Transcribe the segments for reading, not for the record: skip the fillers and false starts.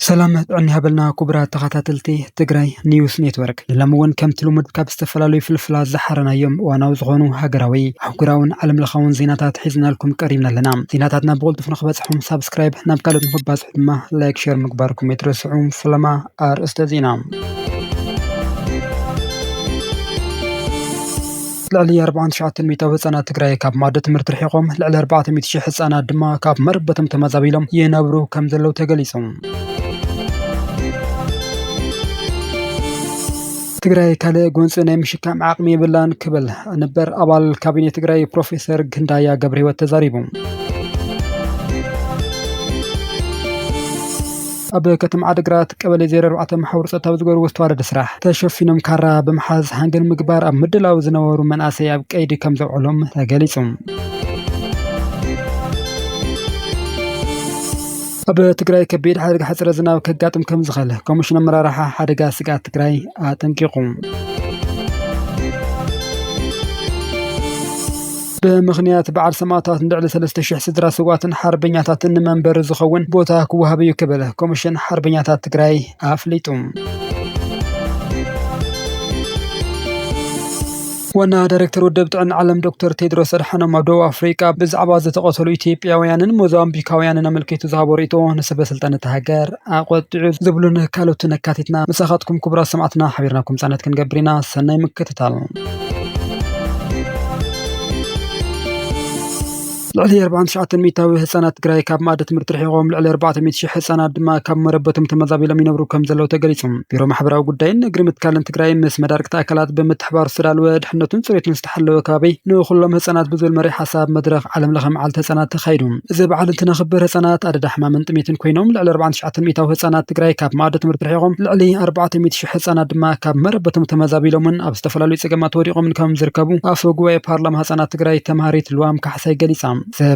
سلامت عني هبلنا كبرى تخاتلتي تجري نيوز نيتورك لمون كم تلومد كاب استفلالو فلفل زحرنا يوم وانا وزغونو هاجراوي حقراون علم لخون زيناتات حزنا لكم قريبنا لنا زيناتاتنا بولد في نخبصحهم سبسكرايب نبكالو نخبص حدما لايك شير مقباركم يترسعون فلما استاذينا لعلي 4,900 ህጻናት ትግራይ ካብ ማዕደ ትምህርቲ ርሒቆም ልዕሊ 400,000 ህጻናት ድማ ካብ መርበቶም ተመዛቢሎም ይነብሩ ከም ዘለው ተገሊጾም ትግራይ ካለ ጎንጽ ናይ ምሽካም ዓቅሚ የብላን ክብል ነበር አባል ካቢኔ ትግራይ ፕሮፌሰር ግንዳያ ገብረህይወት ተዛሪቦም أب كتم عدقرات قبل زيرر وعتم حور ጸጥታ ዝገበሩ ወስተዋረደ ስራሕ ተሸፊኖም ካራ በመሓዝ ሃንገን ምግባር ኣብ ምድላው ዝነበሩ መናእሰይ ኣብ ቀይዲ ከም ዘውዕሎም ተገሊጾም ኣብ ትግራይ ከቢድ ሓደጋ ሓጽረ ዝናብ ከጋጥም ከም ዝኽእል ኮሚሽን ኣመራርሓ ሓደጋ ስጋት ትግራይ ኣጠንቂቁም بمخنيات بعد سماعات ندعل 3,000 سدرا سواتن حربينياتات منبر زخون بوتا كوهابيو كبله كوميشن حربينياتات تግራይ أفليتم وانا دايركتور ودبت عن علم دكتور تيدروس أدحانوم ኣብ ደቡብ ኣፍሪካ ብዛዕባ ዝተቆተሉ ኢትዮጵያውያንን ሞዛምቢካውያንን ኣመልኪቱ ዝሃቦ ሪኢቶ ንሰበ ስልጣን ሃገር ኣቆጥዑ ዝብሉን ካልኦት ነካቲትና መሳኻትኩም ክቡራት ሰማዕትና ሓቢርናኩም ጻነት ክንገብሪና ሰናይ ምክትታል لعلي 4,900 ህጻናት ትግራይ ካብ ማዕደ ትምህርቲ ርሒቆም ልዕሊ 400,000 ህጻናት ድማ ካብ መረበቶም ተመዛቢሎም ይነብሩ ከም ዘለው ተገሊጾም ቢሮ ማሕበራዊ ጉዳይን እግሪ ምትካልን ትግራይ ምስ መዳርክቲ ኣካላት ብምትሕባር ዝተዳለወ ድሕነቱን ጽሬቱን ዝተሓለወ ከባቢ ንኹሎም ህጻናት ብዝብል መሪ ሓሳብ መድረኽ ዓለም ለኸ መዓልቲ ህጻናት ተኻይዱ እዚ በዓል እንትነኽብር ህጻናት ኣደዳ ሕማምን ጥሜትን ኮይኖም ልዕሊ 4,900 ህጻናት ትግራይ ካብ ማዕደ ትምህርቲ ርሒቆም ልዕሊ 400,000 ህጻናት ድማ ካብ መረበቶም ተመዛቢሎምን ኣብ ዝተፈላለዩ ጸገማት ወዲቖም ከም ዝርከቡ ኣፈ ጉባኤ ፓርላማ ህጻናት ትግራይ ተማሃሪት ልዋም ካሕሳይ ገሊጻ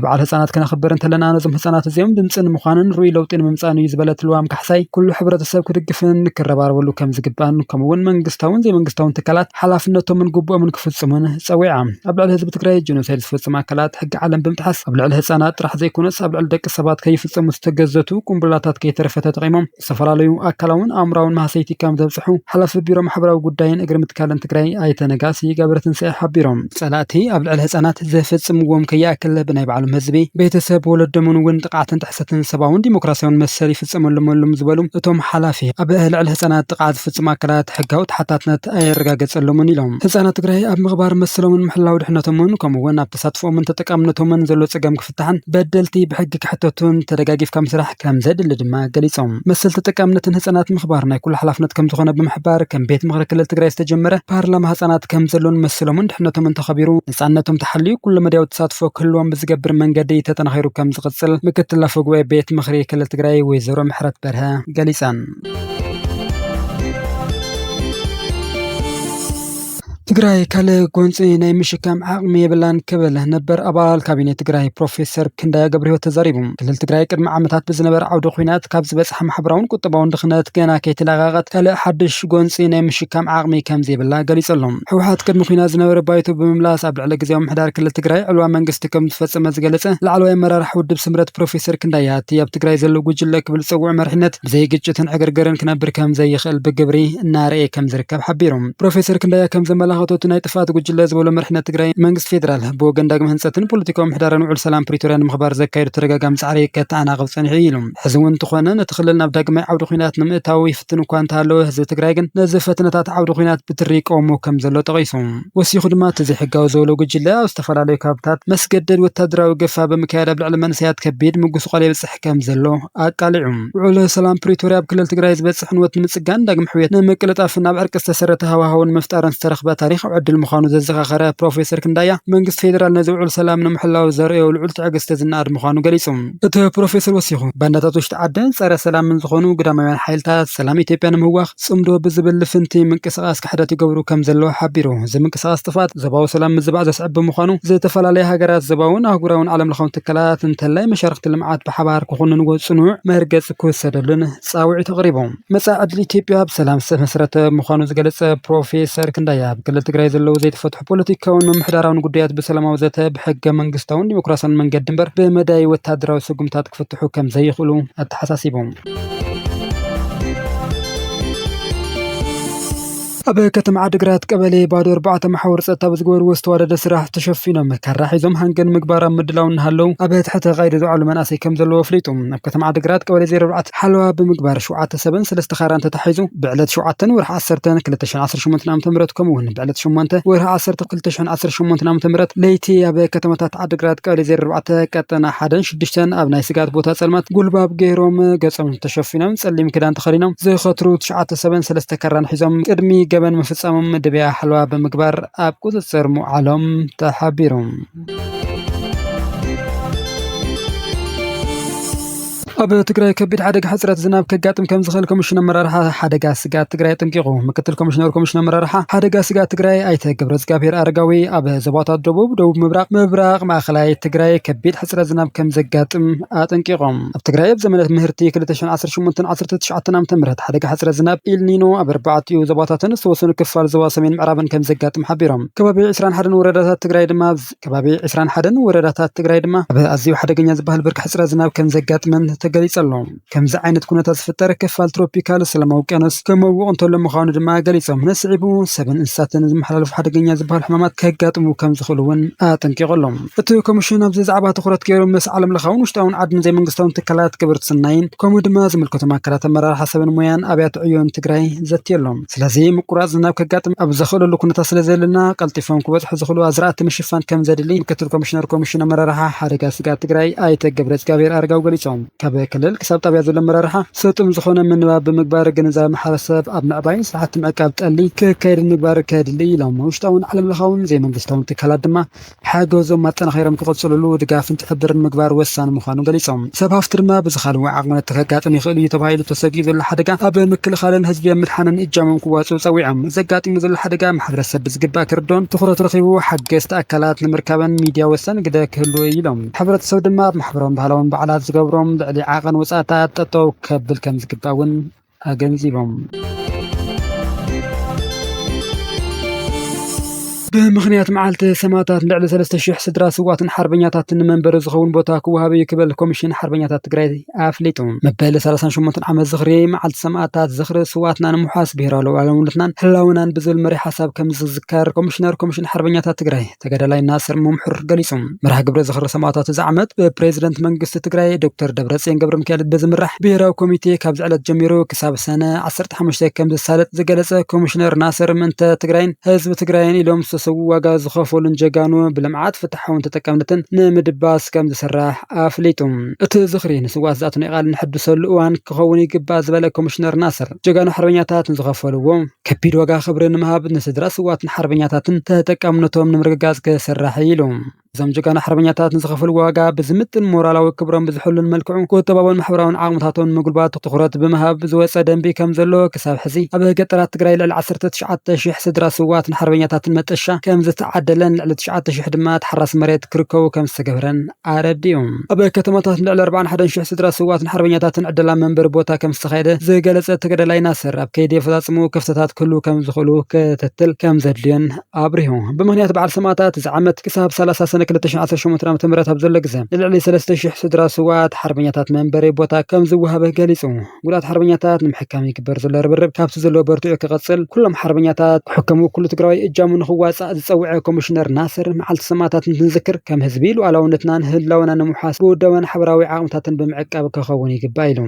بعد ህጻናት ከነኽብር እንተለና ነዞም ህጻናት እዚኦም ድምጽን ምዃንን ሩይ ለውጥን ምምጻን እዩ ዝበለት ልዋም ካሕሳይ ኩሉ ሕብረተሰብ ክድግፍን ክረባረበሉ ከም ዝግባን ከምውን መንግስታውን ዘይመንግስታውን ትካላት ሓላፍነቶምን ግቡኦምን ክፍጽሙን ጸዊዓ ኣብ ልዕሊ ህዝቢ ትግራይ ጂኖሳይድ ዝፍጽሙ ኣካላት ሕጊ ዓለም ብምጥሓስ ኣብ ልዕሊ ህጻናት ጥራሕ ዘይኮነስ ኣብ ልዕሊ ደቂ ሰባት ከይፍጽሙ ዝተገዘቱ ቁምብላታት ከይተረፈተ ተጠቂሞም ዝተፈላለዩ ኣካላውን ኣእምራውን ማህሰይቲ ከም ዘብጽሑ ሓላፊ ቢሮ ማሕበራዊ ጉዳይን እግሪ ምትካልን ትግራይ ኣይተነጋሲ ገበረትንሳኤ ሓቢሮም ጸላእቲ ኣብ ልዕሊ ህጻናት ዘፍጽምዎም ከይኣክል ብናይ بعلم هزبي بيتسب ولدمون وين تقعتن تحستن سباون ديمقراسيون مسري ፍጽሙልምሉም ዝበሉ እቶም ሓላፊ ኣብ ልዕሊ ህጻናት ጥቃት ፍጽማ ኣካላት ሕጋዊ ተሓታትነት ኣይረጋገጸሎምን ኢሎም ህጻናት ትግራይ ኣብ ምኽባር መስሎምን ምሕላው ድሕነቶምን ከምውን ኣብ ተሳትፎምን ተጠቃምነቶምን ዘሎ ጸገም ክፍታሕን በደልቲ ብሕጊ ክሕተቱን ተደጋጊፍካ ምስራሕ ከም ዘድሊ ድማ ገሊጾም መሰል ተጠቃምነትን ህጻናት ምኽባር ናይ ኩሉ ሓላፍነት ከም ዝኾነ ብምሕባር ከም ቤት ምኽሪ ክልል ትግራይ ዝተጀመረ ፓርላማ ህጻናት ከም ዘሎን መስሎምን ድሕነቶምን ተኸቢሩ ነጻነቶም ተሓልዩ ኩሉ መድያዊ ተሳትፎ ክህልዎም ብዝገብር መንገዲ ተጠናኺሩ ከም ዝቕጽል ምክትል ኣፈ ጉባኤ ቤት ምኽሪ ክልል ትግራይ ወይዘሮ ምሕረት በርሀ ገሊጸን ትግራይ ካለ ጎንጽ ናይ ምሽካም ዓቅሚ የብላን ክብል ነበር አባል ካቢኔ ትግራይ ፕሮፌሰር ክንዳያ ገብረህይወት ተዛሪቦም ክልል ትግራይ ቅድሚ ዓመታት ብዝነበረ ዓውደ ኩናት ካብ ዝበጽሐ ማሕበራውን ቁጠባውን ድኽነት ገና ከይተለጋገት ካለ ሓድሽ ጎንጽ ናይ ምሽካም ዓቅሚ ከም ዘይብላ ገሊጸሎም ሕወሓት ቅድሚ ኩናት ዝነበረ ባይቶ ብምምላስ ኣብ ልዕሊ ግዜያዊ ምሕዳር ክልል ትግራይ ዕልዋ መንግስቲ ከም ዝፈጸመ ዝገለጸ ላዕለዋይ ኣመራርሓ ውድብ ስምረት ፕሮፌሰር ክንዳያ ኣብ ትግራይ ዘሎ ጉጅለ ክብል ጽውዕ መርሕነት ብዘይ ግጭትን ዕግርግርን ክነብር ከም ዘይኽእል ብግብሪ እናርኤ ከም ዝርከብ ሓቢሮም ፕሮፌሰር ክንዳያ ከም ዘመላ خطوت نايت فات وجل زبولة مرحلة تجري منجز فيدرال بوجن داعم هنساتن بوليتيكا محدارن وعلى سلام بريتوريان مخبار زكاير ترجع مسعري كتعنا غلطان عيلهم حزون تخوانا نتخللنا بداعم عود خينات نمتاوي فتنو كان تعلوه زي تجريجن نزفتنا تاع عود خينات بتريك أمو كم زلوا تغيصهم وسي خدمات زي حجة وزولو وجلا واستفاد عليه كابتات مسجد والتدرا وقفا بمكارب العلمان سياد كبير مجلس قليل بس حكام زلوا أقالعهم وعلى سلام بريتوريا بكل تجري بس حنوت متسجان داعم حويت نمكلت أفنى بعركس تسرتها وهو المفترن استرخبة تاريخ عدل مخانو زخخره بروفيسور كندايا منجز فيدرال نزوع سلام نمحلاو زريو والعلت عقس تزنار مخانو قليصم اتو بروفيسور وسيخو بانداتاتوش تعدن صار سلام من زخونو قداميان حيلتا سلام ኢትዮጵያን ምዋኽ ጽምዶ ብዝብል ፍንቲ ምንቅስቃስ ክሕደት ይገብሩ ከም ዘሎ ሓቢሩ ዝምንቅስቃስ ጥፋት ዘባው ሰላም ምዝባዕ ዘስዕብ ምዃኑ ዝተፈላለዩ ሃገራት ዘባውን ኣህጉራውን ዓለም ለኸው ትከላት እንተላይ መሻርክቲ ልምዓት ብሓባር ክኹንን ወጽኑዕ መርገጽ ክወሰደሉን ጻውዒት ተቕሪቦም መጻዕድ ኢትዮጵያ ብሰላም ዝተመስረተ ምዃኑ ዝገለጸ ፕሮፌሰር ክንዳያ ክልል ትግራይ ዘለው ዘይተፈትሑ ፖለቲካውን ምሕዳራውን ጉዳያት በሰላማዊ ዘተ በሕገ መንግስታውን ዲሞክራሲያውን መንገድ ድንበር በመዳይ ወታደራዊ ስጉምታት ክፍትሑ ከም ዘይኽእሉ ኣተሓሳሲቦም أبا كتم عدقرات قبلي بعد 4 محاور ጸጥታ بزغور واستوارد ስራሕ ተሸፊኖም መካራ ሒዞም ሃንገን ምግባራ ምድላውን ሃለው ኣብ ትሕተ غይር ዝዓሉ መናእሰይ ከም ዘለዎ ፍሊጦም ኣብ ከተማ ዓድግራት ቀበሌ 04 ሓለዋ ብምግባር 773 ካራን ተታሒዙ ብዕለት 7 ወርሒ 10 2018 ዓ.ም ከምኡውን ብዕለት 8 ወርሒ 10 2018 ዓ.ም ለይቲ ኣብ ከተማታት ዓድግራት ቀበሌ 04 ቀጠና 1-6 ኣብ ናይ ስጋት ቦታ ጸልማት ጉልባብ ገይሮም ገጾም ተሸፊኖም ጸሊም ክዳን ተኸዲኖም ዝኸትሩ 973 ካራን ሒዞም ቅድሚ ገበን መፍጻሞም መደብያ ሓለዋ ብምግባር ኣብ ቁጥጥር ሙዓሎም ተሓቢሮም ኣብ ትግራይ ከቢድ ሓደጋ ሕጽረት ዝናብ ከጋጥም ከም ዝኽእል ኮሚሽነር መራርሓ ሓደጋ ስጋት ትግራይ ጠንቂቑ ምክትል ኮሚሽነር መራርሓ ሓደጋ ስጋት ትግራይ ኣይተ ገብረዝጋብሔር ኣረጋዊ ኣብ ዞባታት ደቡብ ምብራቕ ማእከላይ ትግራይ ከቢድ ሕጽረት ዝናብ ከም ዘጋጥም ኣጠንቂቖም ኣብ ትግራይ ኣብ ዘመነት ምህርቲ 2018-19 ዓ.ም ሓደጋ ሕጽረት ዝናብ ኢልኒኖ ኣብ 4 ዞባታትን ዝተወሰኑ ክፋል ዞባ ሰሜን ምዕራብን ከም ዘጋጥም ሓቢሮም ከባቢ 21 ወረዳታት ትግራይ ድማ ኣብ ኣዝዩ ሓደገኛ ዝበሃል ብርኪ ሕጽረት ዝናብ ከም ዘጋጥመን ገሊጸሎም ከምዚ ዓይነት ኩነታት ዝፍጠር ክፋል ትሮፒካል ሰላማዊ ውቅያኖስ ከመውቕ እንተሎ ምዃኑ ድማ ገሊጾም ነስዒቡ ሰብን እንስሳትን ዝመሓላለፉ ሓደገኛ ዝበሃል ሕማማት ከጋጥሙ ከም ዝኽእሉ እውን ኣጠንቂቖሎም እቲ ኮሚሽን ኣብዚ ዛዕባ ትኹረት ገይሩ ምስ ዓለም ለኻውን ውሽጣውን ዓድን ዘይመንግስታውን ትካላት ግብርቲ ስናይን ከምኡ ድማ ዝምልከቶም ኣካላት ኣመራርሓ ሰብን ሞያን ኣብያተ ዕዮን ትግራይ ዘትየሎም ስለዚ ምቁራጽ ዝናብ ከጋጥም ኣብ ዘኽእለሉ ኩነታት ስለዘለና ቀልጢፎም ክበጽሑ ዝኽእሉ ኣዝራእቲ ምሽፋን ከም ዘድሊ ምክትል ኮሚሽነር ኣመራርሓ ሓደጋ ስጋት ትግራይ ኣይተ ገብረዝጋብሔር ኣረጋዊ ገሊጾም ክልል ክሳብ ጣብያ ዘሎ መራርሓ ሰጡም ዝኾነ ምንባብ ብምግባር ግንዛቤ ማሕበረሰብ ኣብ ምዕባይን ስራሕቲ ምዕቃብ ጠሊ ክካየድ ምግባር ከድሊ ኢሎም ውሽጣውን ዓለም ለኻውን ዘይመንግስታውን ትካላት ድማ ሓገዞም ማጠናኸሮም ክቕጽልሉ ድጋፍን ትሕብርን ምግባር ወሳኒ ምዃኑ ገሊጾም ሰብ ሃፍቲ ድማ ብዝኻልዎ ዓቕምነት ተከጋጥም ይኽእል እዩ ተባሂሉ ተሰጊኡ ዘሎ ሓደጋ ኣብ ምክልኻልን ህዝቢ ምድሓንን እጃሞም ክዋፅኡ ፀዊዖም ዘጋጢሙ ዘሎ ሓደጋ ማሕበረሰብ ብዝግባእ ክርዶን ትኹረት ረኺቡ ሓገዝቲ ኣካላት ንምርካብን ሚድያ ወሳኒ ግደ ክህልዎ ኢሎም ሕብረተሰብ ድማ ኣብ ማሕበራውን ባህላውን በዓላት ዝገብሮም ልዕሊ ዓቐን ወጻእታት ጠጠው ከብል ከም ዝግባውን ኣገንዚቦም بمخنيات معلت سماتات لعل 3000 سدرا سواتن حربنياتات منبر زخون بوتا كوهابي كبل كوميشن حربنياتات تግራይ أفليتهم مبال 38 عام زخري معلت سماتات زخر سواتنا محاس بيرالو علمولتنا حلاونان بزل مري حساب كم زذكر كوميشن حربنياتات تግራይ ተጋዳላይ ናስር መምሕር ገሊጾም መርሃ ግብረ ዝኽሪ ሰማዕታት ዝዓመት ብፕሬዝደንት መንግስቲ ትግራይ ዶክተር ደብረጽዮን ገብረ ሚካኤል በዝምራሕ ብሔራዊ ኮሚቴ ካብ ዝዕለት ጀሚሩ ክሳብ ሰነ 15 ከም ዝሳለጥ ዝገለጸ ኮሚሽነር ናስር ምንተ ትግራይን ህዝቢ ትግራይን ኢሎም ሰው ዋጋ ዝኸፈሉን ጀጋኑ ብልምዓት ፍትሓውን ተጠቃምነትን ንምድባስ ከም ዝስራሕ ኣፍሊጦም እቲ ዝኽሪ ንስዋት ዝኣትኑ ቃል ንሕድሰሉ እዋን ክኸውን ይግባእ ዝበለ ኮሚሽነር ናስር ጀጋኑ ሓርበኛታት ዝኸፈልዎ ከቢድ ዋጋ ክብሪ ንምሃብ ንስድራ ስዋትን ሓርበኛታትን ተጠቃምነቶም ንምርግጋጽ ክስራሕ ኢሎም እዞም ጀጋኑ ሓርበኛታት ንዝኸፈልዎ ዋጋ ብዝምጥን ሞራላዊ ክብሮም ብዝሕሉን መልክዑ ቁጠባውን ማሕበራውን ዓቕምታቶም ምግልባት ትኹረት ብምሃብ ዝወፀ ደንቢ ከም ዘሎ ክሳብ ሕዚ ኣብ ገጠራት ትግራይ ልዕሊ 19000 ስድራ ስዋትን ሓርበኛታትን መጠሻ ከም ዝተዓደለን ልዕሊ 9000 ድማ ተሓራስ መሬት ክርከቡ ከም ዝተገብረን ኣረዲዮም ኣብ ከተማታት ልዕሊ 41000 ስድራ ስዋትን ሓርበኛታትን ዕድላ መንበሪ ቦታ ከም ዝተኻየደ ዝገለጸ ተጋዳላይ ናስር ኣብ ከይዲ ፈጻጽሙ ክፍተታት ክህሉ ከም ዝኽእሉ ክትትል ከም ዘድልዮን ኣብሪሁ ብምክንያት በዓል ሰማዕታት ዝዓመት ክሳብ 30 2018 ዓ.ም ኣብ ዘሎ ግዜ ልዕሊ 3000 ስድራ ስዋት ሓርበኛታት መንበሪ ቦታ ከም ዝወሃበ ገሊጹ ጉዳት ሓርበኛታት ንምሕካም ይግበር ዘሎ ርብርብ ካብቲ ዘሎ በርቱዕ ክቐጽል ኩሎም ሓርበኛታት ክሕከሙ ኩሉ ትግራዋይ እጃሙ ንኽዋጻእ ዝፀውዐ ኮሚሽነር ናስር መዓልቲ ሰማዕታት ንዝክር ከም ህዝቢ ሉዓላውነትናን ህላውና ንምሓስ ብውዳውን ሓበራዊ ዓቕምታትን ብምዕቃብ ክኸውን ይግባእ ኢሉ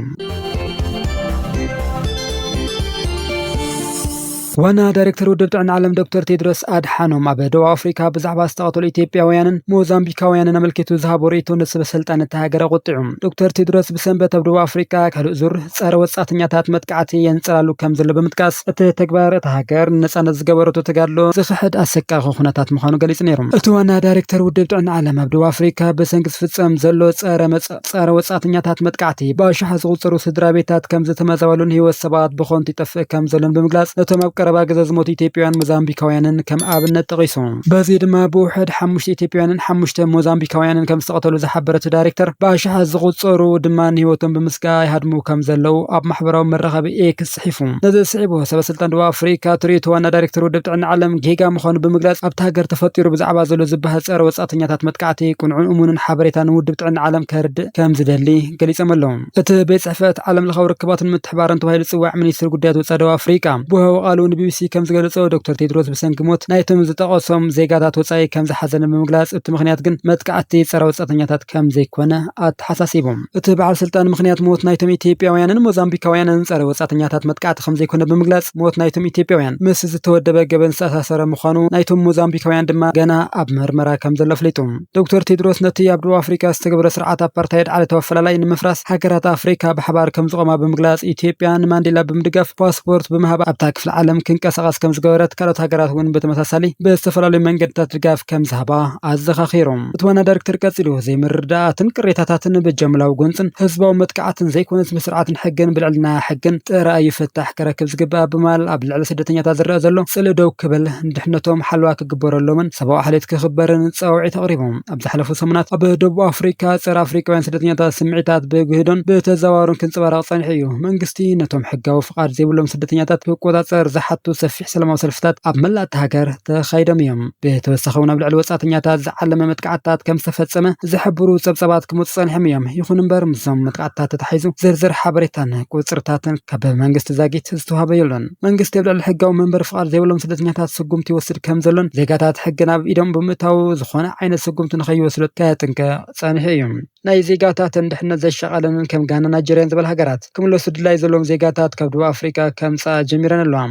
وانا دايركتور ውድብ ጥዕና ዓለም ዶክተር ቴድሮስ አድሓኖም ኣብ ደቡብ ኣፍሪካ ብዛዕባ ዝተቐተሉ ኢትዮጵያውያንን ሞዛምቢካውያንን ኣመልኪቱ ዝሃቦ ርእይቶ ንሰበስልጣን እቲ ሃገር ኣቆጢዑ ዶክተር ቴድሮስ ብሰንበት ኣብ ደቡብ ኣፍሪካ ካልእ ዙር ጸረ ወጻእተኛታት መጥቃዕቲ የንጸላሉ ከም ዘሎ ብምጥቃስ እቲ ተግባር እቲ ሃገር ነጻነት ዝገበረቶ ተጋድሎ ዝፍሕድ ኣሰቃቂ ኩነታት ምዃኑ ገሊጹ ነይሮም እቲ ዋና ዳይሬክተር ውድብ ጥዕና ዓለም ኣብ ደቡብ ኣፍሪካ ብሰንኪ ዝፍጸም ዘሎ ጸረ ወጻእተኛታት መጥቃዕቲ ብኣሽሓ ዝቑጸሩ ስድራ ቤታት ከም ዝተመዛበሉን ህይወት ሰባት ብኾንቲ ይጠፍእ ከም ዘሎን ብምግላጽ ነቶም ቀረባ ገዛ ዝሞቱ ኢትዮጵያውያን ሞዛምቢካውያንን ከም ኣብነት ጠቒሶም በዚ ድማ ብውሕድ 5 ኢትዮጵያውያንን 5 ሞዛምቢካውያንን ከም ዝተቐተሉ ዝሓበረት ዳይሬክተር ብኣሽሓ ዝቑጸሩ ድማ ህይወቶም ብምስጋይ ሃድሙ ከም ዘለው ኣብ ማሕበራዊ መራኸቢ ኤክስ ጽሒፉ ነዚ ስዒቡ ሰበስልጣን ደቡብ ኣፍሪካ ትርኢት ዋና ዳይሬክተር ውድብ ጥዕና ዓለም ጌጋ ምዃኑ ብምግላጽ ኣብቲ ሃገር ተፈጢሩ ብዛዕባ ዘሎ ዝበሃል ጸረ ወጻእተኛታት መጥቃዕቲ ቁንዑን እሙንን ሓበሬታን ውድብ ጥዕና ዓለም ከርድእ ከም ዝደሊ ገሊጾም ኣለዉ እቲ ቤት ጽሕፈት ዓለም ለኻዊ ርክባትን ምትሕባርን ተባሂሉ ዝጽዋዕ ሚኒስትሪ ጉዳያት ወጻኢ ደቡብ ኣፍሪካ ብውህቦ ቃሉ ንቢቢሲ ከም ዝገለጸው ዶክተር ቴድሮስ ብሰንኪ ሞት ናይቶም ዝጠቐሶም ዜጋታት ወጻኢ ከም ዝሓዘነ ብምግላጽ እቲ ምኽንያት ግን መጥቃዕቲ ጸረ ወጻእተኛታት ከም ዘይኮነ ኣተሓሳሲቦም እቲ በዓል ስልጣን ምኽንያት ሞት ናይቶም ኢትዮጵያውያንን ሞዛምቢካውያንን ጸረ ወጻእተኛታት መጥቃዕቲ ከም ዘይኮነ ብምግላጽ ሞት ናይቶም ኢትዮጵያውያን ምስ ዝተወደበ ገበን ዝተኣሳሰረ ምዃኑ ናይቶም ሞዛምቢካውያን ድማ ገና ኣብ መርመራ ከም ዘሎ ኣፍሊጡ ዶክተር ቴድሮስ ነቲ ኣብ ደቡብ አፍሪካ ዝተገብረ ስርዓት ኣፓርታይድ ዓለታዊ ኣፈላላይ ንምፍራስ ሃገራት ኣፍሪካ ብሓባር ከም ዝቆማ ብምግላጽ ኢትዮጵያ ንማንዴላ ብምድጋፍ ፓስፖርት ብምሃብ ኣብታ ክፍሊ ዓለም ክንቀሳቐስ ከም ዝገበረት ካልኦት ሃገራት እውን ብተመሳሳሊ ብዝተፈላለዩ መንገድታት ድጋፍ ከም ዝሃባ ኣዘኻኺሮም እቲ ዋና ዳይሬክተር ቀጺሉ ዘይምርዳእትን ቅሬታታትን ብጀምላዊ ጎንፅን ህዝባዊ መጥቃዕትን ዘይኮነስ ብስርዓትን ሕግን ብልዕልና ሕግን ጥራይ ይፍታሕ ክረክብ ዝግባእ ብማል ኣብ ልዕሊ ስደተኛታት ዝረአ ዘሎ ስእሊ ደው ክብል ንድሕነቶም ሓልዋ ክግበረሎምን ሰብኣዊ ሓልዮት ክኽበርን ፀውዒት ኣቕሪቦም ኣብ ዝሓለፉ ሰሙናት ኣብ ደቡብ አፍሪካ ጸረ አፍሪካውያን ስደተኛታት ስምዒታት ብግህዶን ብተዘዋውርን ክንጽባረቕ ጸኒሑ እዩ መንግስቲ ነቶም ሕጋዊ ፍቃድ ዘይብሎም ስደተኛታት ክቆጻጸር ዝሓቱ ሰፊሕ ሰላማዊ ሰልፍታት ኣብ መላእ ሃገር ተኻይዶም እዮም ብተወሳኺ እውን ኣብ ልዕሊ ወጻእተኛታት ዝዓለመ መጥቃዕትታት ከም ዝተፈጸመ ዝሕብሩ ጸብጻባት ክመጹ ጸኒሖም እዮም ይኹን እምበር ምዞም መጥቃዕትታት ተታሒዙ ዝርዝር ሓበሬታን ቁፅርታትን ካብ መንግስቲ ዛጊት ዝተዋህበ የሎን መንግስቲ ኣብ ልዕሊ ሕጋዊ መንበሪ ፍቃድ ዘይብሎም ስደተኛታት ስጉምቲ ይወስድ ከም ዘሎን ዜጋታት ሕግ ናብ ኢዶም ብምእታው ዝኾነ ዓይነት ስጉምቲ ንኸይወስዱ ከጥንቀቕ ጸኒሑ እዩ ናይ ዜጋታት እንድሕነት ዘሸቓለንን ከም ጋና ናይጀርያን ዝበል ሃገራት ክምለሱ ድላይ ዘለዎም ዜጋታት ካብ ደቡብ አፍሪካ ከምፃእ ጀሚረን ኣለዋ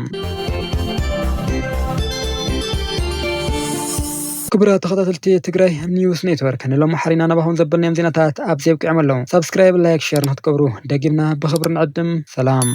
ክቡራት ተኸታተልቲ ትግራይ ኒውስ ኔትወርክ ንሎም ሓሪና ናባኹም ዘበልናዮም ዜናታት ኣብዚ ኣብቅዕም ኣለዉ ሰብስክራይብ ላይክ ሼር ንኽትገብሩ ደጊምና ብኽብሪ ንዕድም ሰላም